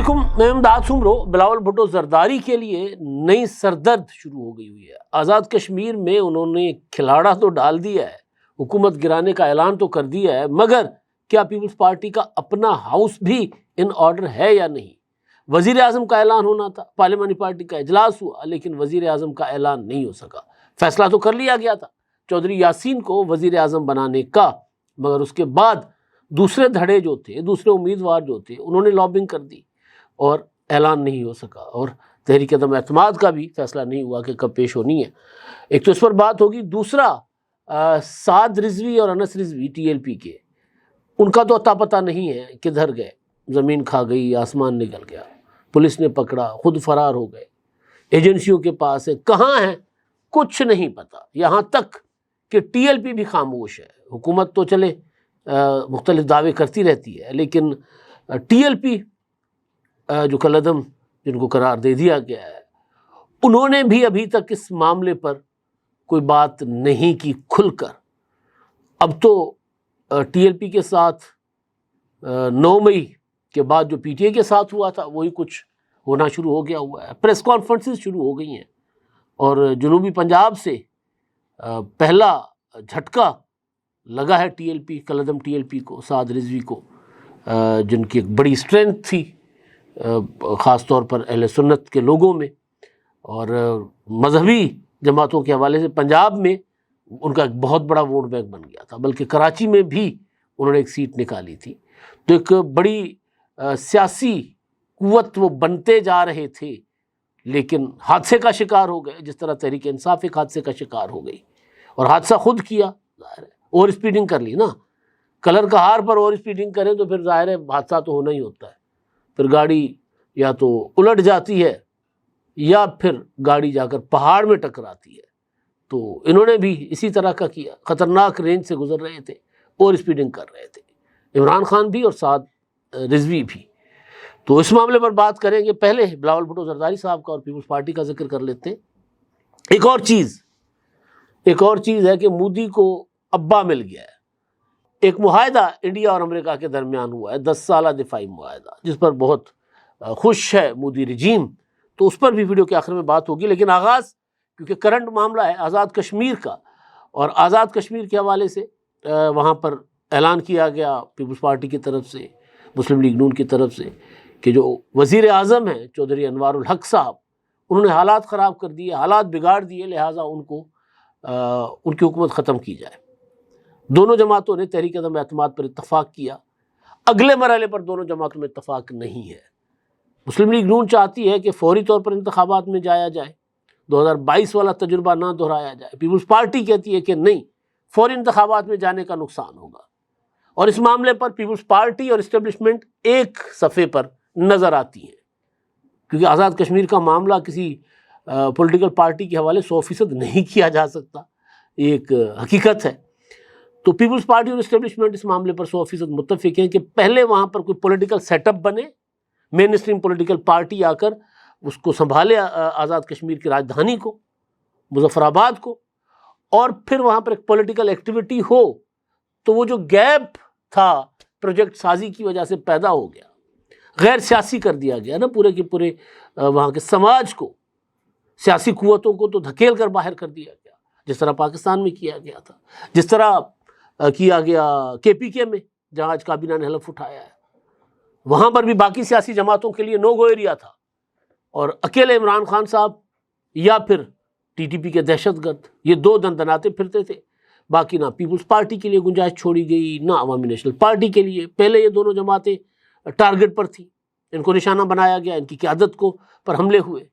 علیکم، میں امداد سمرو۔ بلاول بھٹو زرداری کے لیے نئی سردرد شروع ہو گئی ہوئی ہے۔ آزاد کشمیر میں انہوں نے کھلاڑا تو ڈال دیا ہے، حکومت گرانے کا اعلان تو کر دیا ہے، مگر کیا پیپلز پارٹی کا اپنا ہاؤس بھی ان آرڈر ہے یا نہیں؟ وزیر اعظم کا اعلان ہونا تھا، پارلیمانی پارٹی کا اجلاس ہوا، لیکن وزیر اعظم کا اعلان نہیں ہو سکا۔ فیصلہ تو کر لیا گیا تھا چودھری یاسین کو وزیر اعظم بنانے کا، مگر اس کے بعد دوسرے دھڑے جو تھے، دوسرے امیدوار جو تھے، انہوں نے لابنگ کر دی اور اعلان نہیں ہو سکا، اور تحریک عدم اعتماد کا بھی فیصلہ نہیں ہوا کہ کب پیش ہونی ہے۔ ایک تو اس پر بات ہوگی، دوسرا سعد رضوی اور انس رضوی ٹی ایل پی کے، ان کا تو اتا پتہ نہیں ہے کدھر گئے، زمین کھا گئی، آسمان نکل گیا، پولیس نے پکڑا، خود فرار ہو گئے، ایجنسیوں کے پاس ہے، کہاں ہیں کچھ نہیں پتہ، یہاں تک کہ ٹی ایل پی بھی خاموش ہے۔ حکومت تو چلے مختلف دعوے کرتی رہتی ہے، لیکن ٹی ایل پی جو کالعدم جن کو قرار دے دیا گیا ہے، انہوں نے بھی ابھی تک اس معاملے پر کوئی بات نہیں کی کھل کر۔ اب تو ٹی ایل پی کے ساتھ 9 مئی کے بعد جو پی ٹی آئی کے ساتھ ہوا تھا وہی کچھ ہونا شروع ہو گیا ہوا ہے، پریس کانفرنسز شروع ہو گئی ہیں، اور جنوبی پنجاب سے پہلا جھٹکا لگا ہے ٹی ایل پی، کالعدم ٹی ایل پی کو، سعد رضوی کو، جن کی ایک بڑی اسٹرینتھ تھی خاص طور پر اہل سنت کے لوگوں میں، اور مذہبی جماعتوں کے حوالے سے پنجاب میں ان کا ایک بہت بڑا ووٹ بینک بن گیا تھا، بلکہ کراچی میں بھی انہوں نے ایک سیٹ نکالی تھی۔ تو ایک بڑی سیاسی قوت وہ بنتے جا رہے تھے، لیکن حادثے کا شکار ہو گئے، جس طرح تحریک انصاف ایک حادثے کا شکار ہو گئی، اور حادثہ خود کیا، ظاہر ہے اوور اسپیڈنگ کر لی نا، کلر کا ہار پر اوور اسپیڈنگ کریں تو پھر ظاہر ہے حادثہ تو ہونا ہی ہوتا ہے، پھر گاڑی یا تو الٹ جاتی ہے یا پھر گاڑی جا کر پہاڑ میں ٹکراتی ہے۔ تو انہوں نے بھی اسی طرح کا کیا، خطرناک رینج سے گزر رہے تھے، اوور اسپیڈنگ کر رہے تھے، عمران خان بھی اور سعد رضوی بھی۔ تو اس معاملے پر بات کریں گے، پہلے بلاول بھٹو زرداری صاحب کا اور پیپلز پارٹی کا ذکر کر لیتے ہیں۔ ایک اور چیز ہے کہ مودی کو ابا مل گیا ہے۔ ایک معاہدہ انڈیا اور امریکہ کے درمیان ہوا ہے، 10 سالہ دفاعی معاہدہ، جس پر بہت خوش ہے مودی رجیم، تو اس پر بھی ویڈیو کے آخر میں بات ہوگی۔ لیکن آغاز کیونکہ کرنٹ معاملہ ہے آزاد کشمیر کا، اور آزاد کشمیر کے حوالے سے وہاں پر اعلان کیا گیا پیپلز پارٹی کی طرف سے، مسلم لیگ نون کی طرف سے، کہ جو وزیر اعظم ہیں چودھری انوار الحق صاحب، انہوں نے حالات خراب کر دیے، حالات بگاڑ دیے، لہٰذا ان کی حکومت ختم کی جائے۔ دونوں جماعتوں نے تحریک عدم اعتماد پر اتفاق کیا، اگلے مرحلے پر دونوں جماعتوں میں اتفاق نہیں ہے۔ مسلم لیگ نون چاہتی ہے کہ فوری طور پر انتخابات میں جایا جائے، 2022 والا تجربہ نہ دہرایا جائے۔ پیپلز پارٹی کہتی ہے کہ نہیں، فوری انتخابات میں جانے کا نقصان ہوگا، اور اس معاملے پر پیپلز پارٹی اور اسٹیبلشمنٹ ایک صفحے پر نظر آتی ہے، کیونکہ آزاد کشمیر کا معاملہ کسی پولیٹیکل پارٹی کے حوالے 100% نہیں کیا جا سکتا، یہ ایک حقیقت ہے۔ تو پیپلز پارٹی اور اسٹیبلشمنٹ اس معاملے پر 100% متفق ہیں کہ پہلے وہاں پر کوئی پولیٹیکل سیٹ اپ بنے، مین اسٹریم پولیٹیکل پارٹی آ کر اس کو سنبھالے آزاد کشمیر کی راجدھانی کو، مظفر آباد کو، اور پھر وہاں پر ایک پولیٹیکل ایکٹیویٹی ہو۔ تو وہ جو گیپ تھا پروجیکٹ سازی کی وجہ سے پیدا ہو گیا، غیر سیاسی کر دیا گیا نا پورے کے پورے وہاں کے سماج کو، سیاسی قوتوں کو تو دھکیل کر باہر کر دیا گیا، جس طرح پاکستان میں کیا گیا تھا، جس طرح کیا گیا کے پی کے میں، جہاں آج کابینہ نے حلف اٹھایا ہے۔ وہاں پر بھی باقی سیاسی جماعتوں کے لیے نو گو ایریا تھا، اور اکیلے عمران خان صاحب یا پھر ٹی ٹی پی کے دہشت گرد، یہ دو دندناتے پھرتے تھے، باقی نہ پیپلز پارٹی کے لیے گنجائش چھوڑی گئی، نہ عوامی نیشنل پارٹی کے لیے۔ پہلے یہ دونوں جماعتیں ٹارگٹ پر تھیں، ان کو نشانہ بنایا گیا، ان کی قیادت کو پر حملے ہوئے،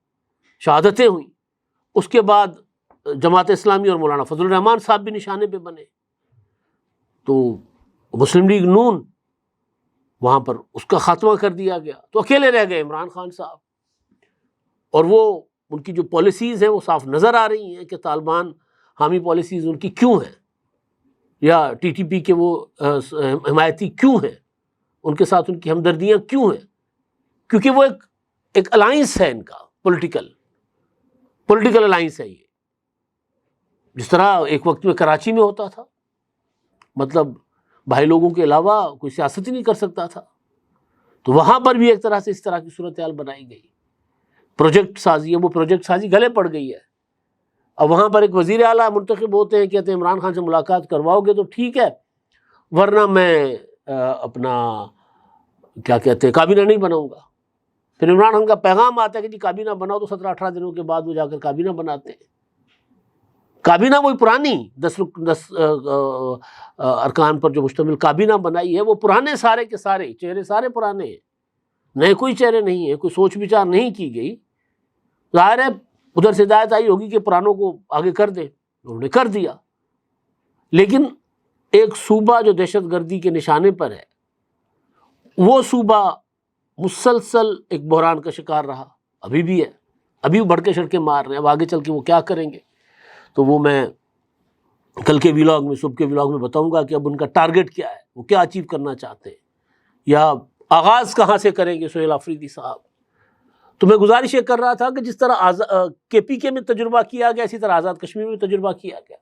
شہادتیں ہوئیں۔ اس کے بعد جماعت اسلامی اور مولانا فضل الرحمان صاحب بھی نشانے پہ بنے، تو مسلم لیگ نون وہاں پر اس کا خاتمہ کر دیا گیا، تو اکیلے رہ گئے عمران خان صاحب، اور وہ ان کی جو پالیسیز ہیں وہ صاف نظر آ رہی ہیں کہ طالبان حامی پالیسیز ان کی کیوں ہیں، یا ٹی ٹی پی کے وہ حمایتی کیوں ہیں، ان کے ساتھ ان کی ہمدردیاں کیوں ہیں، کیونکہ وہ ایک الائنس ہے ان کا، پولیٹیکل الائنس ہے یہ، جس طرح ایک وقت میں کراچی میں ہوتا تھا، مطلب بھائی لوگوں کے علاوہ کوئی سیاست ہی نہیں کر سکتا تھا، تو وہاں پر بھی ایک طرح سے اس طرح کی صورتحال بنائی گئی. پروجیکٹ سازی ہے، وہ پروجیکٹ سازی گلے پڑ گئی ہے. اب وہاں پر ایک وزیر اعلیٰ منتخب ہوتے ہیں، کہتے ہیں عمران خان سے ملاقات کرواؤ گے تو ٹھیک ہے، ورنہ میں اپنا کیا کہتے ہیں کابینہ نہیں بناؤں گا. پھر عمران خان کا پیغام آتا ہے کہ جی کابینہ بناؤ، تو 17-18 دنوں کے بعد وہ جا کر کابینہ بناتے ہیں. کابینہ وہی پرانی 10 ارکان پر جو مشتمل کابینہ بنائی ہے، وہ پرانے سارے کے سارے چہرے سارے پرانے ہیں، نئے کوئی چہرے نہیں ہیں، کوئی سوچ بچار نہیں کی گئی. ظاہر ہے ادھر سے ہدایت آئی ہوگی کہ پرانوں کو آگے کر دیں، انہوں نے کر دیا. لیکن ایک صوبہ جو دہشت گردی کے نشانے پر ہے، وہ صوبہ مسلسل ایک بحران کا شکار رہا، ابھی بھی ہے، ابھی بھڑکے شڑکے مار رہے ہیں. اب آگے چل کے وہ کیا کریں گے تو وہ میں کل کے ولاگ میں، صبح کے ولاگ میں بتاؤں گا کہ اب ان کا ٹارگٹ کیا ہے، وہ کیا اچیو کرنا چاہتے ہیں، یا آغاز کہاں سے کریں گے سہیل آفریدی صاحب. تو میں گزارش یہ کر رہا تھا کہ جس طرح KPK میں تجربہ کیا گیا، اسی طرح آزاد کشمیر میں تجربہ کیا گیا.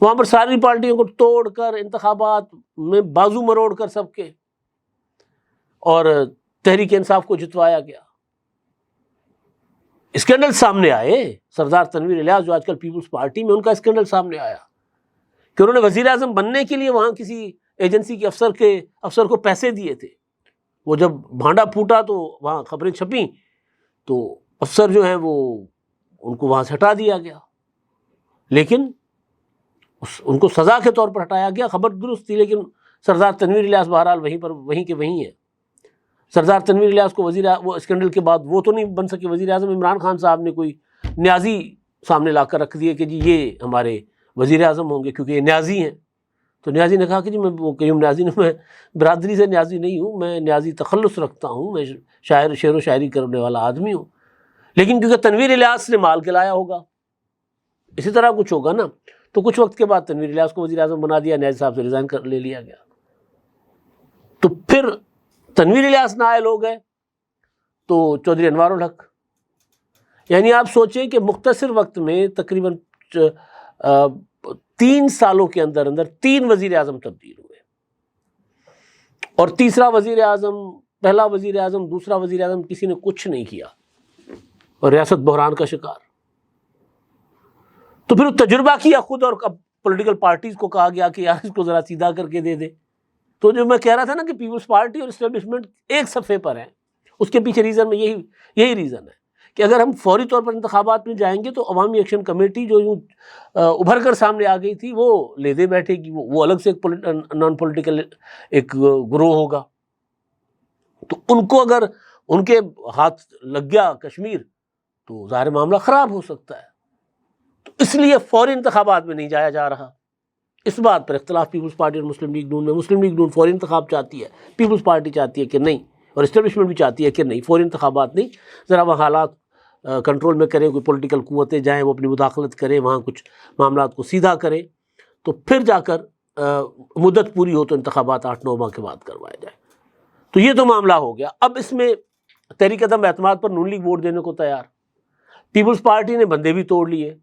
وہاں پر ساری پارٹیوں کو توڑ کر انتخابات میں بازو مروڑ کر سب کے، اور تحریک انصاف کو جتوایا گیا. اسکینڈل سامنے آئے. سردار تنویر الیاس جو آج کل پیپلز پارٹی میں، ان کا اسکینڈل سامنے آیا کہ انہوں نے وزیر اعظم بننے کے لیے وہاں کسی ایجنسی کے افسر کو پیسے دیے تھے. وہ جب بھانڈا پھوٹا تو وہاں خبریں چھپیں، تو افسر جو ہیں وہ ان کو وہاں سے ہٹا دیا گیا. لیکن ان کو سزا کے طور پر ہٹایا گیا، خبر درست تھی. لیکن سردار تنویر الیاس بہرحال وہیں کے وہیں ہیں. سردار تنویر الیاس کو وہ اسکینڈل کے بعد وہ تو نہیں بن سکے وزیر اعظم. عمران خان صاحب نے کوئی نیازی سامنے لا کر رکھ دیے کہ جی یہ ہمارے وزیر اعظم ہوں گے کیونکہ یہ نیازی ہیں. تو نیازی نے کہا کہ جی میں قیوم نیازی نے، میں برادری سے نیازی نہیں ہوں، میں نیازی تخلص رکھتا ہوں، میں شعر و شاعری کرنے والا آدمی ہوں. لیکن کیونکہ تنویر الیاس نے مال کے لایا ہوگا، اسی طرح کچھ ہوگا نا. تو کچھ وقت کے بعد تنویر الیاس کو وزیر اعظم بنا دیا، نیازی صاحب سے ریزائن کر لے لیا گیا. تو پھر تنویر الیاس نائل ہو گئے تو چودھری انوار الحق. یعنی آپ سوچیں کہ مختصر وقت میں تقریباً 3 سالوں کے اندر 3 وزیر اعظم تبدیل ہوئے، اور تیسرا وزیر اعظم، پہلا وزیر اعظم، دوسرا وزیر اعظم کسی نے کچھ نہیں کیا، اور ریاست بحران کا شکار. تو پھر تجربہ کیا خود، اور اب پولیٹیکل پارٹیز کو کہا گیا کہ یار اس کو ذرا سیدھا کر کے دے دے. تو جو میں کہہ رہا تھا نا کہ پیپلز پارٹی اور اسٹیبلشمنٹ ایک صفحے پر ہیں، اس کے پیچھے ریزن میں یہی ریزن ہے کہ اگر ہم فوری طور پر انتخابات میں جائیں گے تو عوامی ایکشن کمیٹی جو یوں ابھر کر سامنے آ گئی تھی، وہ لے دے بیٹھے گی، وہ الگ سے ایک نان پولیٹیکل ایک گروہ ہوگا. تو ان کو اگر ان کے ہاتھ لگ گیا کشمیر تو ظاہر معاملہ خراب ہو سکتا ہے. تو اس لیے فوری انتخابات میں نہیں جایا جا رہا. اس بات پر اختلاف پیپلز پارٹی اور مسلم لیگ نون میں. مسلم لیگ نون فوری انتخاب چاہتی ہے، پیپلز پارٹی چاہتی ہے کہ نہیں، اور اسٹیبلشمنٹ بھی چاہتی ہے کہ نہیں، فوری انتخابات نہیں، ذرا وہ حالات کنٹرول میں کریں، کوئی پولیٹیکل قوتیں جائیں، وہ اپنی مداخلت کریں، وہاں کچھ معاملات کو سیدھا کریں، تو پھر جا کر مدت پوری ہو تو انتخابات 8-9 ماہ کے بعد کروائے جائیں. تو یہ تو معاملہ ہو گیا. اب اس میں تحریک عدم اعتماد پر نون لیگ ووٹ دینے کو تیار. پیپلز پارٹی نے بندے بھی توڑ لیے،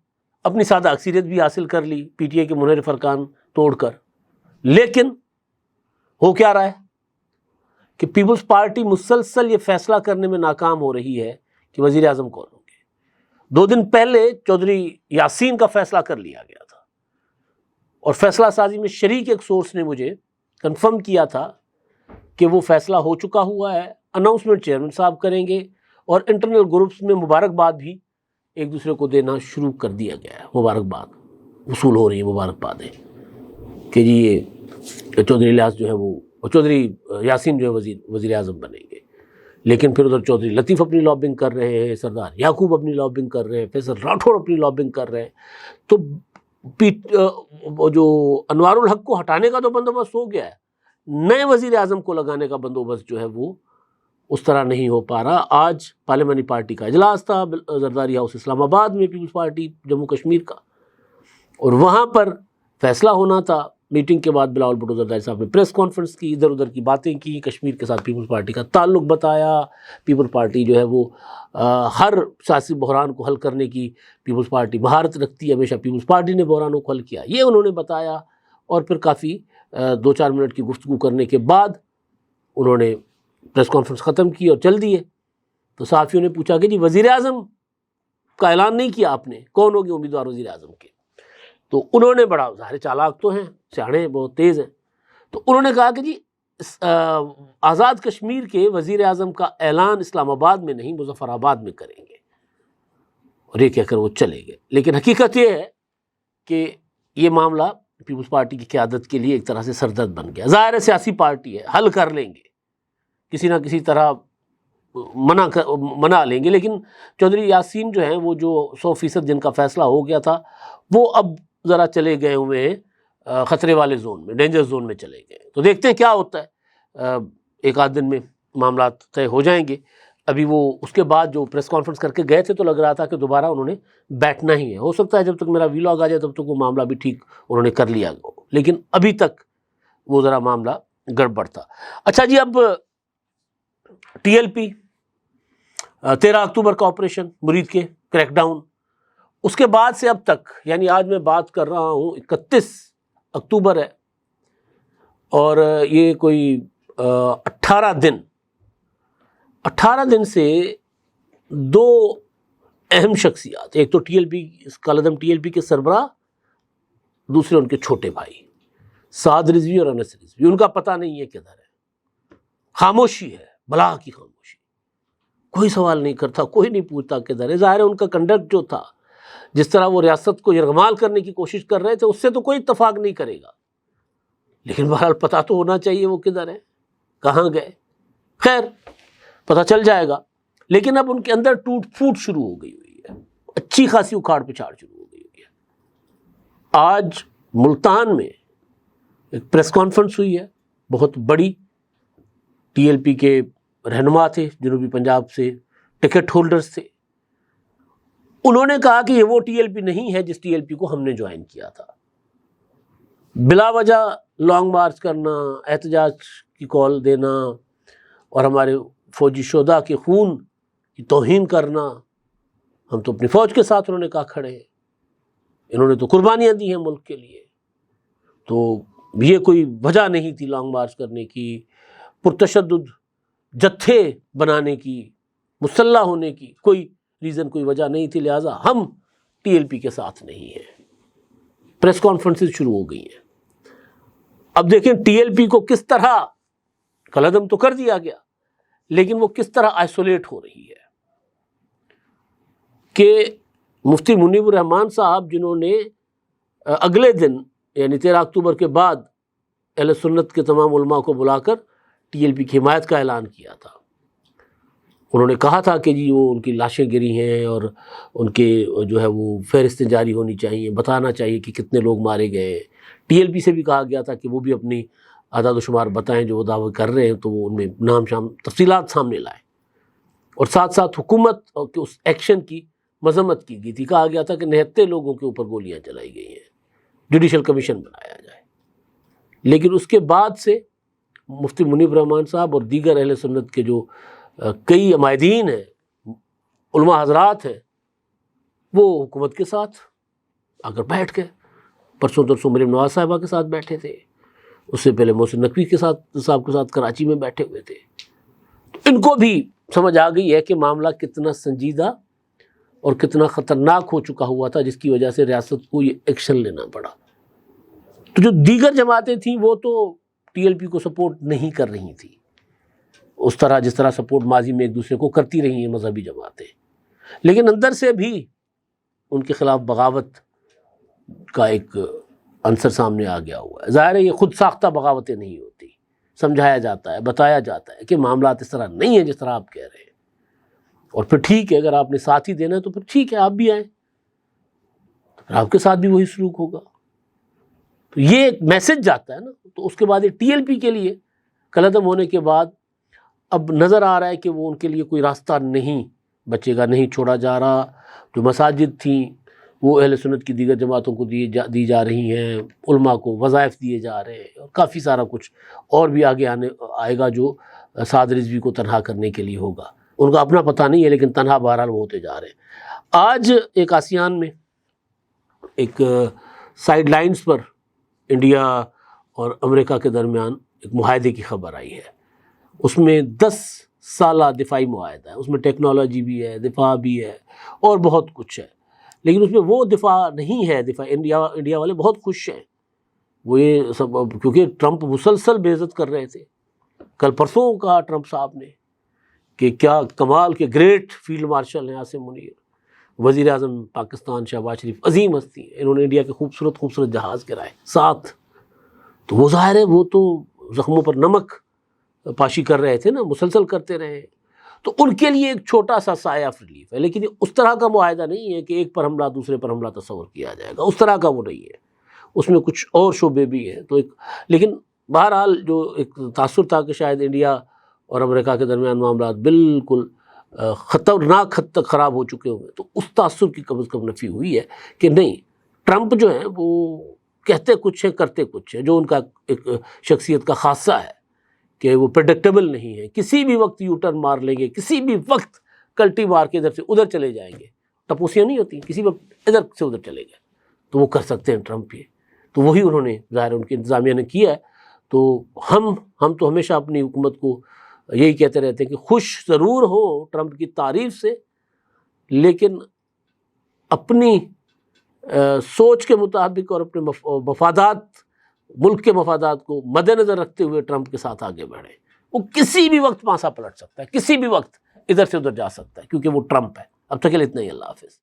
اپنی سادہ اکثریت بھی حاصل کر لی PTI کے منحرف ارکان توڑ کر. لیکن ہو کیا رہا ہے کہ پیپلز پارٹی مسلسل یہ فیصلہ کرنے میں ناکام ہو رہی ہے کہ وزیر اعظم کون ہوں گے. 2 دن پہلے چودھری یاسین کا فیصلہ کر لیا گیا تھا، اور فیصلہ سازی میں شریک ایک سورس نے مجھے کنفرم کیا تھا کہ وہ فیصلہ ہو چکا ہوا ہے. اناؤنسمنٹ چیئرمین صاحب کریں گے، اور انٹرنل گروپس میں مبارکباد بھی ایک دوسرے کو دینا شروع کر دیا گیا ہے. مبارکباد وصول ہو رہی ہے، مبارکبادیں کہ جی یہ چودھری الیاس جو ہے وہ چودھری یاسین جو ہے وزیر اعظم بنیں گے. لیکن پھر ادھر چودھری لطیف اپنی لابنگ کر رہے ہیں، سردار یعقوب اپنی لابنگ کر رہے ہیں، فیصل راٹھوڑ اپنی لابنگ کر رہے ہیں. تو جو انوار الحق کو ہٹانے کا تو بندوبست ہو گیا ہے، نئے وزیر اعظم کو لگانے کا بندوبست جو ہے وہ اس طرح نہیں ہو پا رہا. آج پارلیمانی پارٹی کا اجلاس تھا زرداری ہاؤس اسلام آباد میں، پیپلز پارٹی جموں کشمیر کا، اور وہاں پر فیصلہ ہونا تھا. میٹنگ کے بعد بلاول بھٹو زرداری صاحب نے پریس کانفرنس کی، ادھر ادھر کی باتیں کی، کشمیر کے ساتھ پیپلز پارٹی کا تعلق بتایا. پیپلز پارٹی جو ہے وہ ہر سیاسی بحران کو حل کرنے کی پیپلز پارٹی مہارت رکھتی ہے، ہمیشہ پیپلز پارٹی نے بحرانوں کو حل کیا، یہ انہوں نے بتایا. اور پھر کافی 2-4 منٹ کی گفتگو کرنے کے بعد انہوں نے پریس کانفرنس ختم کی اور چل دیے. تو صحافیوں نے پوچھا کہ جی وزیر اعظم کا اعلان نہیں کیا آپ نے, کون ہوگی امیدوار وزیر اعظم کے؟ تو انہوں نے بڑا ظاہر چالاک تو ہیں, سیاڑے ہیں, بہت تیز ہیں, تو انہوں نے کہا کہ جی آزاد کشمیر کے وزیر اعظم کا اعلان اسلام آباد میں نہیں مظفر آباد میں کریں گے, اور یہ کہہ کر وہ چلے گئے. لیکن حقیقت یہ ہے کہ یہ معاملہ پیپلز پارٹی کی قیادت کے لیے ایک طرح سے سردرد بن گیا. ظاہر ہے سیاسی پارٹی ہے, حل کر لیں گے, کسی نہ کسی طرح منا لیں گے, لیکن چودھری یاسین جو ہیں وہ جو 100% جن کا فیصلہ ہو گیا تھا وہ اب ذرا چلے گئے ہوئے ہیں خطرے والے زون میں, ڈینجر زون میں چلے گئے. تو دیکھتے ہیں کیا ہوتا ہے, ایک آدھ دن میں معاملات طے ہو جائیں گے. ابھی وہ اس کے بعد جو پریس کانفرنس کر کے گئے تھے تو لگ رہا تھا کہ دوبارہ انہوں نے بیٹھنا ہی ہے. ہو سکتا ہے جب تک میرا ویلاگ آ جائے تب تک وہ معاملہ بھی ٹھیک انہوں نے کر لیا, لیکن ابھی تک وہ ذرا معاملہ گڑبڑ تھا. اچھا جی, اب ٹی ایل پی 13 اکتوبر کا آپریشن مرید کے کریک ڈاؤن, اس کے بعد سے اب تک, یعنی آج میں بات کر رہا ہوں 31 اکتوبر ہے, اور یہ کوئی 18 دن سے دو اہم شخصیات, ایک تو ٹی ایل پی کالعدم ٹی ایل پی کے سربراہ, دوسرے ان کے چھوٹے بھائی سعد رضوی اور انس رضوی, ان کا پتہ نہیں ہے کدھر ہے. خاموشی ہے, بلا کی خاموشی, کوئی سوال نہیں کرتا, کوئی نہیں پوچھتا کدھر ہے. ظاہر ہے ان کا کنڈکٹ جو تھا, جس طرح وہ ریاست کو یرغمال کرنے کی کوشش کر رہے تھے, اس سے تو کوئی اتفاق نہیں کرے گا, لیکن بہرحال پتہ تو ہونا چاہیے وہ کدھر ہے, کہاں گئے. خیر پتہ چل جائے گا. لیکن اب ان کے اندر ٹوٹ پھوٹ شروع ہو گئی ہوئی ہے, اچھی خاصی اکھاڑ پچھاڑ شروع ہو گئی ہوئی ہے. آج ملتان میں ایک پریس کانفرنس ہوئی ہے بہت بڑی, ٹی ایل پی کے رہنما تھے, جنوبی پنجاب سے ٹکٹ ہولڈرز تھے. انہوں نے کہا کہ یہ وہ ٹی ایل پی نہیں ہے جس ٹی ایل پی کو ہم نے جوائن کیا تھا. بلا وجہ لانگ مارچ کرنا, احتجاج کی کال دینا, اور ہمارے فوجی شہداء کے خون کی توہین کرنا. ہم تو اپنی فوج کے ساتھ, انہوں نے کہا, کھڑے ہیں, انہوں نے تو قربانیاں دی ہیں ملک کے لیے, تو یہ کوئی وجہ نہیں تھی لانگ مارچ کرنے کی, پرتشدد جتھے بنانے کی, مسلح ہونے کی کوئی ریزن, کوئی وجہ نہیں تھی, لہٰذا ہم ٹی ایل پی کے ساتھ نہیں ہیں. پریس کانفرنسز شروع ہو گئی ہیں. اب دیکھیں ٹی ایل پی کو کس طرح قلعدم تو کر دیا گیا, لیکن وہ کس طرح آئسولیٹ ہو رہی ہے. کہ مفتی منیب الرحمان صاحب, جنہوں نے اگلے دن یعنی 13 اکتوبر کے بعد اہل سنت کے تمام علماء کو بلا کر ٹی ایل پی کی حمایت کا اعلان کیا تھا, انہوں نے کہا تھا کہ جی وہ ان کی لاشیں گری ہیں اور ان کے جو ہے وہ فہرستیں جاری ہونی چاہیے, بتانا چاہیے کہ کتنے لوگ مارے گئے. ٹی ایل پی سے بھی کہا گیا تھا کہ وہ بھی اپنی اعداد و شمار بتائیں جو وہ دعوے کر رہے ہیں, تو وہ ان میں نام شام تفصیلات سامنے لائیں. اور ساتھ ساتھ حکومت کے اس ایکشن کی مذمت کی گئی تھی, کہا گیا تھا کہ 69 لوگوں کے اوپر گولیاں چلائی گئی ہیں, جوڈیشل کمیشن بنایا جائے. لیکن اس کے بعد سے مفتی منیب الرحمان صاحب اور دیگر اہل سنت کے جو کئی عمائدین ہیں, علماء حضرات ہیں, وہ حکومت کے ساتھ آ کر بیٹھ گئے. پرسوں ترسوں مریم نواز صاحبہ کے ساتھ بیٹھے تھے, اس سے پہلے محسن نقوی کے ساتھ کراچی میں بیٹھے ہوئے تھے. ان کو بھی سمجھ آ گئی ہے کہ معاملہ کتنا سنجیدہ اور کتنا خطرناک ہو چکا ہوا تھا, جس کی وجہ سے ریاست کو یہ ایکشن لینا پڑا. تو جو دیگر جماعتیں تھیں وہ تو ٹی ایل پی کو سپورٹ نہیں کر رہی تھیں اس طرح جس طرح سپورٹ ماضی میں ایک دوسرے کو کرتی رہی ہیں مذہبی جماعتیں, لیکن اندر سے بھی ان کے خلاف بغاوت کا ایک عنصر سامنے آ گیا ہوا ہے. ظاہر ہے یہ خود ساختہ بغاوتیں نہیں ہوتی, سمجھایا جاتا ہے, بتایا جاتا ہے کہ معاملات اس طرح نہیں ہیں جس طرح آپ کہہ رہے ہیں, اور پھر ٹھیک ہے, اگر آپ نے ساتھ ہی دینا ہے تو پھر ٹھیک ہے, آپ بھی آئیں, آپ کے ساتھ بھی وہی سلوک ہوگا. تو یہ ایک میسج جاتا ہے نا. تو اس کے بعد یہ ٹی ایل پی کے لیے قلعدم ہونے کے بعد اب نظر آ رہا ہے کہ وہ ان کے لیے کوئی راستہ نہیں بچے گا, نہیں چھوڑا جا رہا. جو مساجد تھیں وہ اہل سنت کی دیگر جماعتوں کو دی جا رہی ہیں, علماء کو وظائف دیے جا رہے ہیں, اور کافی سارا کچھ اور بھی آگے آئے گا جو سعد رضوی کو تنہا کرنے کے لیے ہوگا. ان کا اپنا پتہ نہیں ہے, لیکن تنہا بہرحال وہ ہوتے جا رہے ہیں. آج ایک آسیان میں ایک سائیڈ لائنز پر انڈیا اور امریکہ کے درمیان ایک معاہدے کی خبر آئی ہے. اس میں 10 سالہ دفاعی معاہدہ ہے، اس میں ٹیکنالوجی بھی ہے، دفاع بھی ہے اور بہت کچھ ہے، لیکن اس میں وہ دفاع نہیں ہے۔ دفاع انڈیا والے بہت خوش ہیں، وہ یہ سب کیونکہ ٹرمپ مسلسل بے عزت کر رہے تھے۔ کل پرسوں کہا ٹرمپ صاحب نے کہ کیا کمال کے گریٹ فیلڈ مارشل ہیں عاصم منیر، وزیر اعظم پاکستان شہباز شریف، عظیم ہستی ہیں، انہوں نے انڈیا کے خوبصورت خوبصورت جہاز گرائے 7۔ تو وہ ظاہر ہے وہ تو زخموں پر نمک پاشی کر رہے تھے نا، مسلسل کرتے رہے، تو ان کے لیے ایک چھوٹا سا سایہ آف ریلیف ہے، لیکن اس طرح کا معاہدہ نہیں ہے کہ ایک پر حملہ دوسرے پر حملہ تصور کیا جائے گا، اس طرح کا وہ نہیں ہے، اس میں کچھ اور شعبے بھی ہیں۔ تو لیکن بہرحال جو ایک تاثر تھا کہ شاید انڈیا اور امریکہ کے درمیان معاملات بالکل خطرناک حد تک خراب ہو چکے ہوں گے، تو اس تاثر کی کم از کم نفی ہوئی ہے کہ نہیں، ٹرمپ جو ہیں وہ کہتے کچھ ہیں کرتے کچھ ہیں، جو ان کا ایک شخصیت کا خاصہ ہے کہ وہ پریڈکٹیبل نہیں ہے، کسی بھی وقت یو ٹرن مار لیں گے، کسی بھی وقت کلٹی مار کے ادھر سے ادھر چلے جائیں گے، ٹپوسیاں نہیں ہوتی، کسی وقت ادھر سے ادھر چلے گئے، تو وہ کر سکتے ہیں ٹرمپ یہ، تو وہی انہوں نے ظاہر ان کی انتظامیہ نے کیا ہے۔ تو ہم تو ہمیشہ اپنی حکومت کو یہی کہتے رہتے ہیں کہ خوش ضرور ہو ٹرمپ کی تعریف سے، لیکن اپنی سوچ کے مطابق اور اپنے مفادات، ملک کے مفادات کو مد نظر رکھتے ہوئے ٹرمپ کے ساتھ آگے بڑھیں۔ وہ کسی بھی وقت پانسا پلٹ سکتا ہے، کسی بھی وقت ادھر سے ادھر جا سکتا ہے، کیونکہ وہ ٹرمپ ہے۔ اب تک کے لیے اتنا ہی، اللہ حافظ۔